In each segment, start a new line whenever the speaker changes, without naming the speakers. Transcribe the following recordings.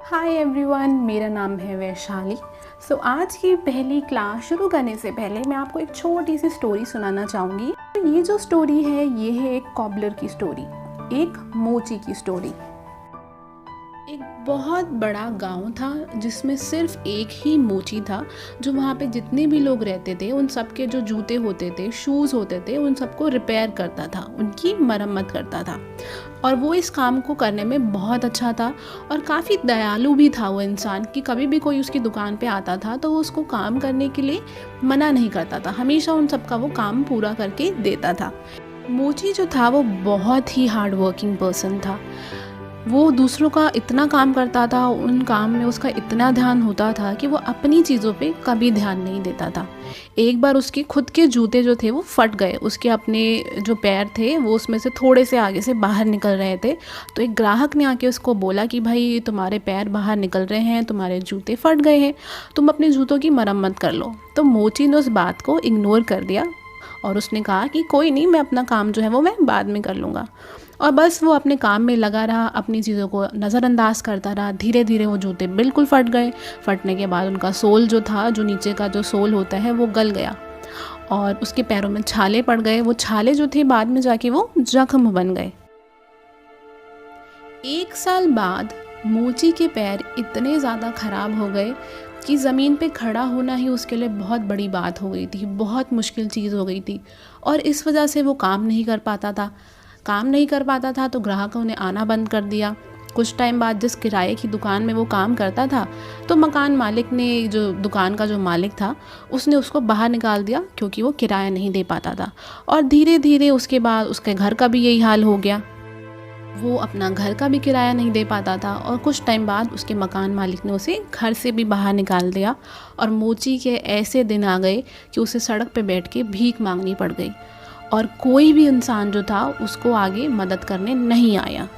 Hi everyone, मेरा नाम है वैशाली। आज की पहली क्लास शुरू करने से पहले मैं आपको एक छोटी सी स्टोरी सुनाना चाहूँगी। ये जो स्टोरी है ये है एक कॉबलर की स्टोरी, एक मोची की स्टोरी। एक बहुत बड़ा गांव था जिसमें सिर्फ एक ही मोची था, जो वहाँ पे जितने भी लोग रहते थे उन सब के जो जूते होते थे, शूज़ होते थे, उन सबको रिपेयर करता था, उनकी मरम्मत करता था। और वो इस काम को करने में बहुत अच्छा था और काफ़ी दयालु भी था वो इंसान, कि कभी भी कोई उसकी दुकान पे आता था तो वो उसको काम करने के लिए मना नहीं करता था, हमेशा उन सबका वो काम पूरा करके देता था। मोची जो था वो बहुत ही हार्ड वर्किंग पर्सन था। वो दूसरों का इतना काम करता था, उन काम में उसका इतना ध्यान होता था कि वो अपनी चीज़ों पे कभी ध्यान नहीं देता था। एक बार उसके खुद के जूते जो थे वो फट गए, उसके अपने जो पैर थे वो उसमें से थोड़े से आगे से बाहर निकल रहे थे। तो एक ग्राहक ने आके उसको बोला कि भाई तुम्हारे पैर बाहर निकल रहे हैं, तुम्हारे जूते फट गए हैं, तुम अपने जूतों की मरम्मत कर लो। तो मोची ने उस बात को इग्नोर कर दिया और उसने कहा कि कोई नहीं, मैं अपना काम जो है वो मैं बाद में कर लूँगा। और बस वो अपने काम में लगा रहा, अपनी चीज़ों को नज़रअंदाज करता रहा। धीरे धीरे वो जूते बिल्कुल फट गए। फटने के बाद उनका सोल जो था, जो नीचे का जो सोल होता है, वो गल गया और उसके पैरों में छाले पड़ गए। वो छाले जो थे बाद में जाके वो जख्म बन गए। 1 साल बाद मोची के पैर इतने ज़्यादा ख़राब हो गए कि ज़मीन पे खड़ा होना ही उसके लिए बहुत बड़ी बात हो गई थी, बहुत मुश्किल चीज़ हो गई थी। और इस वजह से वो काम नहीं कर पाता था तो ग्राहकों ने आना बंद कर दिया। कुछ टाइम बाद जिस किराए की दुकान में वो काम करता था, तो मकान मालिक ने, जो दुकान का जो मालिक था, उसने उसको बाहर निकाल दिया क्योंकि वो किराया नहीं दे पाता था। और धीरे धीरे उसके बाद उसके घर का भी यही हाल हो गया, वो अपना घर का भी किराया नहीं दे पाता था। और कुछ टाइम बाद उसके मकान मालिक ने उसे घर से भी बाहर निकाल दिया। और मोची के ऐसे दिन आ गए कि उसे सड़क पे बैठ के भीख मांगनी पड़ गई और कोई भी इंसान जो था उसको आगे मदद करने नहीं आया।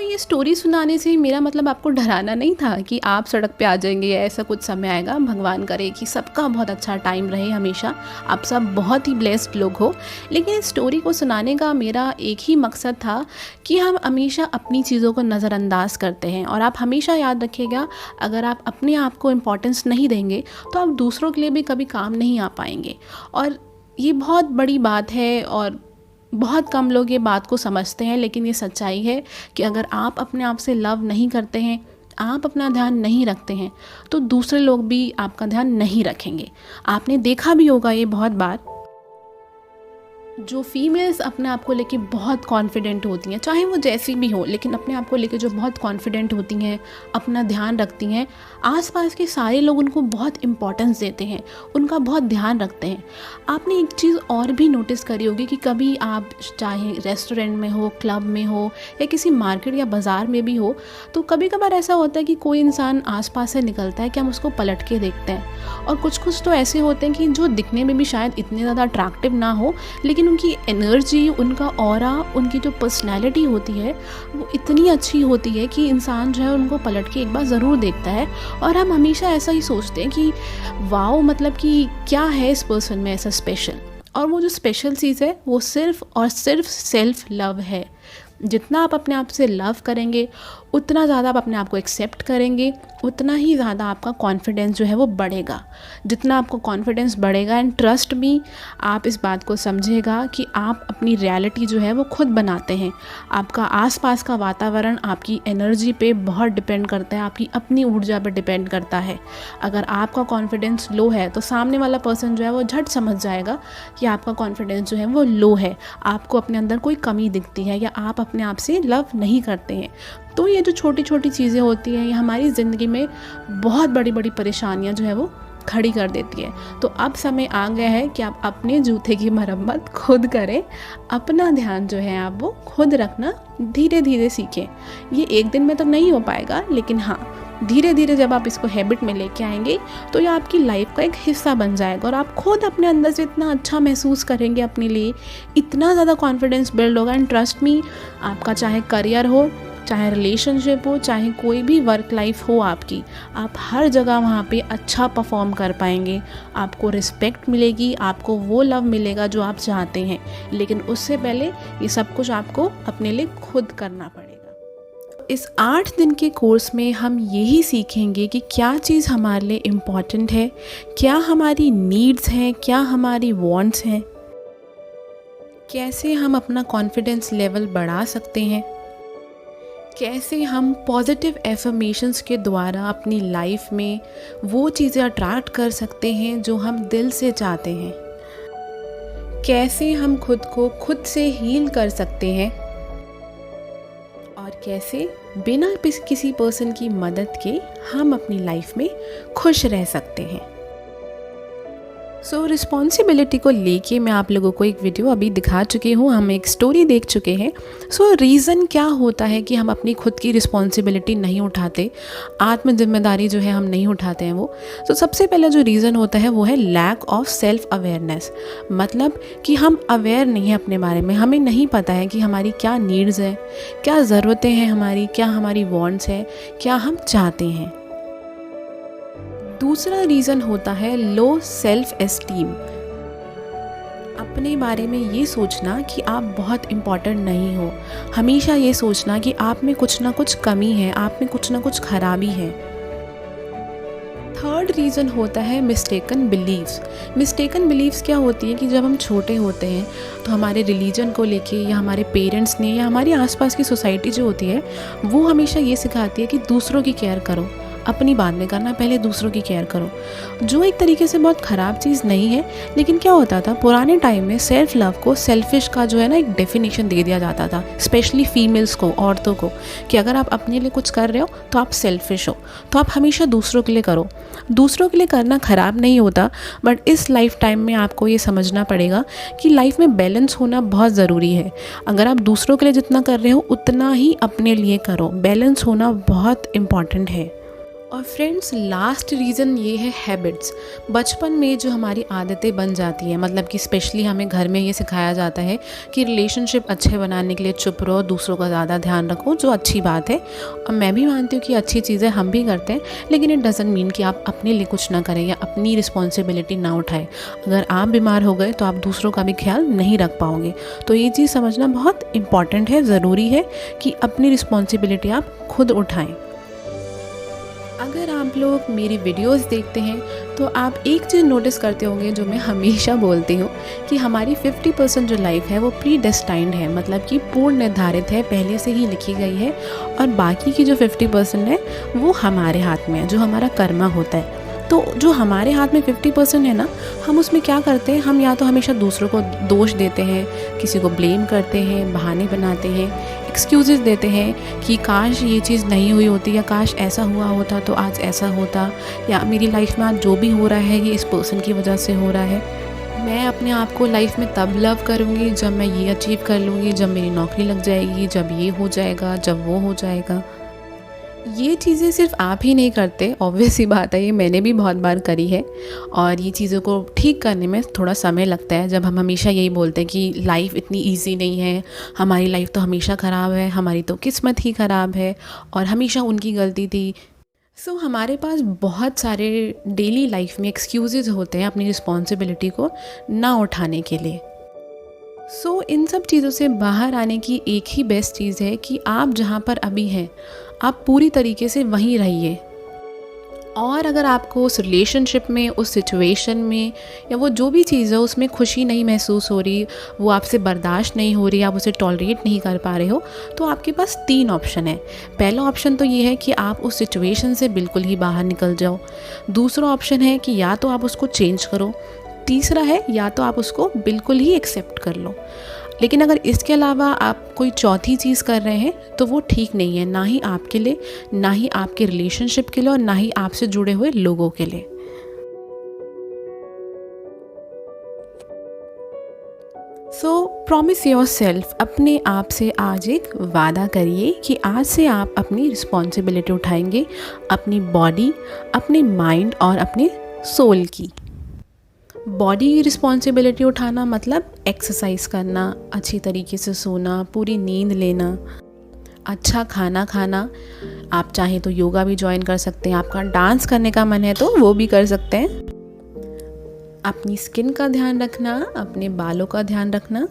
ये स्टोरी सुनाने से मेरा मतलब आपको डराना नहीं था कि आप सड़क पे आ जाएंगे या ऐसा कुछ समय आएगा। भगवान करे कि सबका बहुत अच्छा टाइम रहे, हमेशा आप सब बहुत ही ब्लेस्ड लोग हो। लेकिन इस स्टोरी को सुनाने का मेरा एक ही मकसद था कि हम हमेशा अपनी चीज़ों को नज़रअंदाज करते हैं। और आप हमेशा याद रखिएगा, अगर आप अपने आप को इम्पोर्टेंस नहीं देंगे तो आप दूसरों के लिए भी कभी काम नहीं आ पाएंगे। और ये बहुत बड़ी बात है और बहुत कम लोग ये बात को समझते हैं, लेकिन ये सच्चाई है कि अगर आप अपने आप से लव नहीं करते हैं, आप अपना ध्यान नहीं रखते हैं, तो दूसरे लोग भी आपका ध्यान नहीं रखेंगे। आपने देखा भी होगा ये बहुत बार, जो फीमेल्स अपने आप को लेके बहुत कॉन्फिडेंट होती हैं, चाहे वो जैसी भी हो, लेकिन अपने आप को लेके जो बहुत कॉन्फिडेंट होती हैं, अपना ध्यान रखती हैं, आसपास के सारे लोग उनको बहुत इम्पोर्टेंस देते हैं, उनका बहुत ध्यान रखते हैं। आपने एक चीज़ और भी नोटिस करी होगी कि कभी आप चाहे रेस्टोरेंट में हो, क्लब में हो या किसी मार्केट या बाज़ार में भी हो, तो कभी कभार ऐसा होता है कि कोई इंसान आसपास से निकलता है कि हम उसको पलट के देखते हैं। और कुछ कुछ तो ऐसे होते हैं कि जो दिखने में भी शायद इतने ज़्यादा अट्रैक्टिव ना हो, लेकिन उनकी एनर्जी, उनका ऑरा, उनकी जो पर्सनैलिटी होती है वो इतनी अच्छी होती है कि इंसान जो है उनको पलट के एक बार ज़रूर देखता है। और हम हमेशा ऐसा ही सोचते हैं कि वाओ, मतलब कि क्या है इस पर्सन में ऐसा स्पेशल। और वो जो स्पेशल चीज़ है वो सिर्फ और सिर्फ सेल्फ लव है। जितना आप अपने आप से लव करेंगे, उतना ज़्यादा आप अपने आप को एक्सेप्ट करेंगे, उतना ही ज़्यादा आपका कॉन्फिडेंस जो है वो बढ़ेगा। जितना आपको कॉन्फिडेंस बढ़ेगा, एंड ट्रस्ट मी, आप इस बात को समझेगा कि आप अपनी रियलिटी जो है वो खुद बनाते हैं। आपका आसपास का वातावरण आपकी एनर्जी पे बहुत डिपेंड करता है, आपकी अपनी ऊर्जा पे डिपेंड करता है। अगर आपका कॉन्फिडेंस लो है तो सामने वाला पर्सन जो है वो झट समझ जाएगा कि आपका कॉन्फिडेंस जो है वो लो है, आपको अपने अंदर कोई कमी दिखती है या आप अपने आप से लव नहीं करते हैं। तो ये जो छोटी छोटी चीज़ें होती हैं, ये हमारी ज़िंदगी में बहुत बड़ी बड़ी परेशानियां जो है वो खड़ी कर देती है। तो अब समय आ गया है कि आप अपने जूते की मरम्मत खुद करें, अपना ध्यान जो है आप वो खुद रखना धीरे धीरे सीखें। ये एक दिन में तो नहीं हो पाएगा, लेकिन हाँ, धीरे धीरे जब आप इसको हैबिट में लेके आएंगे तो ये आपकी लाइफ का एक हिस्सा बन जाएगा और आप खुद अपने अंदर से इतना अच्छा महसूस करेंगे अपने लिए, इतना ज़्यादा कॉन्फिडेंस बिल्ड होगा। एंड ट्रस्ट मी, आपका चाहे करियर हो, चाहे रिलेशनशिप हो, चाहे कोई भी वर्क लाइफ हो आपकी, आप हर जगह वहाँ पे अच्छा परफॉर्म कर पाएंगे। आपको रिस्पेक्ट मिलेगी, आपको वो लव मिलेगा जो आप चाहते हैं। लेकिन उससे पहले ये सब कुछ आपको अपने लिए खुद करना पड़ेगा। इस 8 दिन के कोर्स में हम यही सीखेंगे कि क्या चीज़ हमारे लिए इम्पॉर्टेंट है, क्या हमारी नीड्स हैं, क्या हमारी वांट्स हैं, कैसे हम अपना कॉन्फिडेंस लेवल बढ़ा सकते हैं, कैसे हम पॉजिटिव एफर्मेशंस के द्वारा अपनी लाइफ में वो चीज़ें अट्रैक्ट कर सकते हैं जो हम दिल से चाहते हैं, कैसे हम खुद को खुद से हील कर सकते हैं और कैसे बिना किसी पर्सन की मदद के हम अपनी लाइफ में खुश रह सकते हैं। सो रिस्पॉन्सिबिलिटी को लेके मैं आप लोगों को एक वीडियो अभी दिखा चुकी हूँ, हम एक स्टोरी देख चुके हैं। सो रीज़न क्या होता है कि हम अपनी खुद की रिस्पॉन्सिबिलिटी नहीं उठाते, आत्म जिम्मेदारी जो है हम नहीं उठाते हैं वो। तो सबसे पहला जो रीज़न होता है वो है लैक ऑफ सेल्फ अवेयरनेस, मतलब कि हम अवेयर नहीं हैं अपने बारे में, हमें नहीं पता है कि हमारी क्या नीड्स है, क्या ज़रूरतें हैं हमारी, क्या हमारी वांट्स है, क्या हम चाहते हैं। दूसरा रीज़न होता है लो सेल्फ एस्टीम, अपने बारे में ये सोचना कि आप बहुत इम्पॉर्टेंट नहीं हो, हमेशा ये सोचना कि आप में कुछ ना कुछ कमी है, आप में कुछ ना कुछ खराबी है। थर्ड रीज़न होता है मिस्टेकन बिलीव्स। मिस्टेकन बिलीव्स क्या होती है कि जब हम छोटे होते हैं तो हमारे रिलीजन को लेके या हमारे पेरेंट्स ने या हमारी आसपास की सोसाइटी जो होती है वो हमेशा ये सिखाती है कि दूसरों की केयर करो, अपनी बाद में करना, पहले दूसरों की केयर करो, जो एक तरीके से बहुत ख़राब चीज़ नहीं है। लेकिन क्या होता था पुराने टाइम में, सेल्फ लव को सेल्फिश का जो है ना एक डेफिनेशन दे दिया जाता था, स्पेशली फीमेल्स को, औरतों को, कि अगर आप अपने लिए कुछ कर रहे हो तो आप सेल्फिश हो, तो आप हमेशा दूसरों के लिए करो। दूसरों के लिए करना ख़राब नहीं होता, बट इस लाइफ टाइम में आपको ये समझना पड़ेगा कि लाइफ में बैलेंस होना बहुत ज़रूरी है। अगर आप दूसरों के लिए जितना कर रहे हो उतना ही अपने लिए करो, बैलेंस होना बहुत इम्पॉर्टेंट है। और फ्रेंड्स लास्ट रीज़न ये है हैबिट्स। बचपन में जो हमारी आदतें बन जाती हैं, मतलब कि स्पेशली हमें घर में ये सिखाया जाता है कि रिलेशनशिप अच्छे बनाने के लिए चुप रहो, दूसरों का ज़्यादा ध्यान रखो, जो अच्छी बात है और मैं भी मानती हूँ कि अच्छी चीज़ें हम भी करते हैं, लेकिन इट डज़ंट मीन कि आप अपने लिए कुछ ना करें या अपनी रिस्पॉन्सिबिलिटी ना उठाएं। अगर आप बीमार हो गए तो आप दूसरों का भी ख्याल नहीं रख पाओगे। तो ये चीज़ समझना बहुत इम्पॉर्टेंट है, ज़रूरी है कि अपनी रिस्पॉन्सिबिलिटी आप खुद उठाएँ। अगर आप लोग मेरी वीडियोस देखते हैं तो आप एक चीज़ नोटिस करते होंगे जो मैं हमेशा बोलती हूँ कि हमारी 50% जो लाइफ है वो प्री डेस्टाइंड है, मतलब कि पूर्ण निर्धारित है, पहले से ही लिखी गई है, और बाकी की जो 50% है वो हमारे हाथ में है, जो हमारा कर्मा होता है। तो जो हमारे हाथ में 50% है ना, हम उसमें क्या करते हैं, हम या तो हमेशा दूसरों को दोष देते हैं, किसी को ब्लेम करते हैं, बहाने बनाते हैं, एक्सक्यूज़ेस देते हैं कि काश ये चीज़ नहीं हुई होती, या काश ऐसा हुआ होता तो आज ऐसा होता, या मेरी लाइफ में आज जो भी हो रहा है ये इस पर्सन की वजह से हो रहा है, मैं अपने आप को लाइफ में तब लव करूँगी जब मैं ये अचीव कर लूँगी, जब मेरी नौकरी लग जाएगी, जब ये हो जाएगा, जब वो हो जाएगा। ये चीज़ें सिर्फ आप ही नहीं करते, ऑब्वियस ही बात है, ये मैंने भी बहुत बार करी है, और ये चीज़ों को ठीक करने में थोड़ा समय लगता है। जब हम हमेशा यही बोलते हैं कि लाइफ इतनी इजी नहीं है, हमारी लाइफ तो हमेशा ख़राब है, हमारी तो किस्मत ही ख़राब है और हमेशा उनकी गलती थी। सो हमारे पास बहुत सारे डेली लाइफ में एक्सक्यूज़ेस होते हैं अपनी रिस्पॉन्सिबिलिटी को ना उठाने के लिए। सो इन सब चीज़ों से बाहर आने की एक ही बेस्ट चीज़ है कि आप जहाँ पर अभी हैं आप पूरी तरीके से वहीं रहिए। और अगर आपको उस रिलेशनशिप में, उस सिचुएशन में, या वो जो भी चीज़ है उसमें खुशी नहीं महसूस हो रही, वो आपसे बर्दाश्त नहीं हो रही, आप उसे टॉलरेट नहीं कर पा रहे हो, तो आपके पास 3 ऑप्शन है। पहला ऑप्शन तो ये है कि आप उस सिचुएशन से बिल्कुल ही बाहर निकल जाओ। दूसरा ऑप्शन है कि या तो आप उसको चेंज करो। तीसरा है या तो आप उसको बिल्कुल ही एक्सेप्ट कर लो। लेकिन अगर इसके अलावा आप कोई चौथी चीज़ कर रहे हैं तो वो ठीक नहीं है, ना ही आपके लिए, ना ही आपके रिलेशनशिप के लिए, और ना ही आपसे जुड़े हुए लोगों के लिए। सो प्रॉमिस योरसेल्फ, अपने आप से आज एक वादा करिए कि आज से आप अपनी रिस्पॉन्सिबिलिटी उठाएंगे, अपनी बॉडी, अपने माइंड और अपने सोल की। बॉडी की रिस्पॉन्सिबिलिटी उठाना मतलब एक्सरसाइज करना, अच्छी तरीके से सोना, पूरी नींद लेना, अच्छा खाना खाना। आप चाहें तो योगा भी ज्वाइन कर सकते हैं, आपका डांस करने का मन है तो वो भी कर सकते हैं। अपनी स्किन का ध्यान रखना, अपने बालों का ध्यान रखना।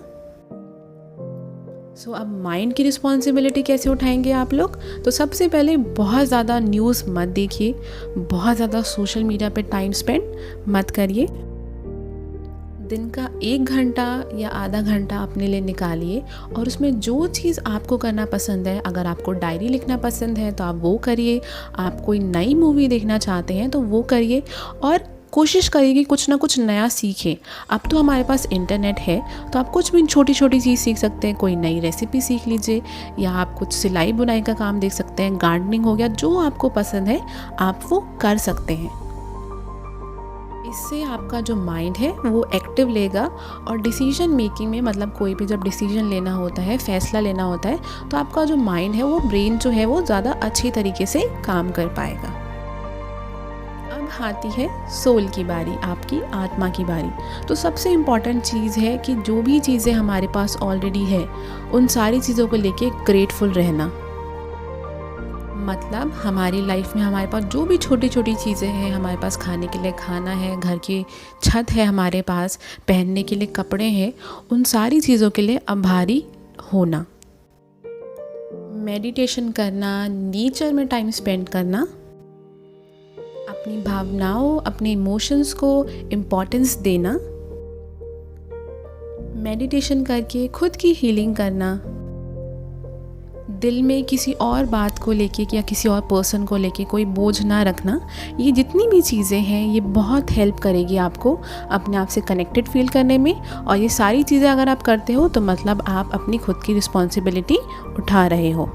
सो अब माइंड की रिस्पॉन्सिबिलिटी कैसे उठाएंगे आप लोग? तो सबसे पहले बहुत ज़्यादा न्यूज़ मत देखिए, बहुत ज़्यादा सोशल मीडिया पे टाइम स्पेंड मत करिए। दिन का 1 घंटा या आधा घंटा अपने लिए निकालिए और उसमें जो चीज़ आपको करना पसंद है, अगर आपको डायरी लिखना पसंद है तो आप वो करिए, आप कोई नई मूवी देखना चाहते हैं तो वो करिए और कोशिश करिए कि कुछ ना कुछ नया सीखें। अब तो हमारे पास इंटरनेट है, तो आप कुछ भी छोटी छोटी चीज़ सीख सकते हैं। कोई नई रेसिपी सीख लीजिए या आप कुछ सिलाई बुनाई का काम देख सकते हैं, गार्डनिंग हो गया, जो आपको पसंद है आप वो कर सकते हैं। इससे आपका जो माइंड है वो एक्टिव लेगा और डिसीजन मेकिंग में, मतलब कोई भी जब डिसीजन लेना होता है, फैसला लेना होता है, तो आपका जो माइंड है, वो ब्रेन जो है वो ज़्यादा अच्छी तरीके से काम कर पाएगा। अब आती है सोल की बारी, आपकी आत्मा की बारी। तो सबसे इम्पॉर्टेंट चीज़ है कि जो भी चीज़ें हमारे पास ऑलरेडी है उन सारी चीज़ों को लेके ग्रेटफुल रहना। मतलब हमारी लाइफ में हमारे पास जो भी छोटी छोटी चीज़ें हैं, हमारे पास खाने के लिए खाना है, घर की छत है हमारे पास, पहनने के लिए कपड़े हैं, उन सारी चीज़ों के लिए आभारी होना। मेडिटेशन करना, नेचर में टाइम स्पेंड करना, अपनी भावनाओं, अपने इमोशंस को इम्पोर्टेंस देना, मेडिटेशन करके खुद की हीलिंग करना, दिल में किसी और बात को लेके या किसी और पर्सन को लेके कोई बोझ ना रखना। ये जितनी भी चीज़ें हैं ये बहुत हेल्प करेगी आपको अपने आप से कनेक्टेड फील करने में। और ये सारी चीज़ें अगर आप करते हो तो मतलब आप अपनी खुद की रिस्पॉन्सिबिलिटी उठा रहे हो।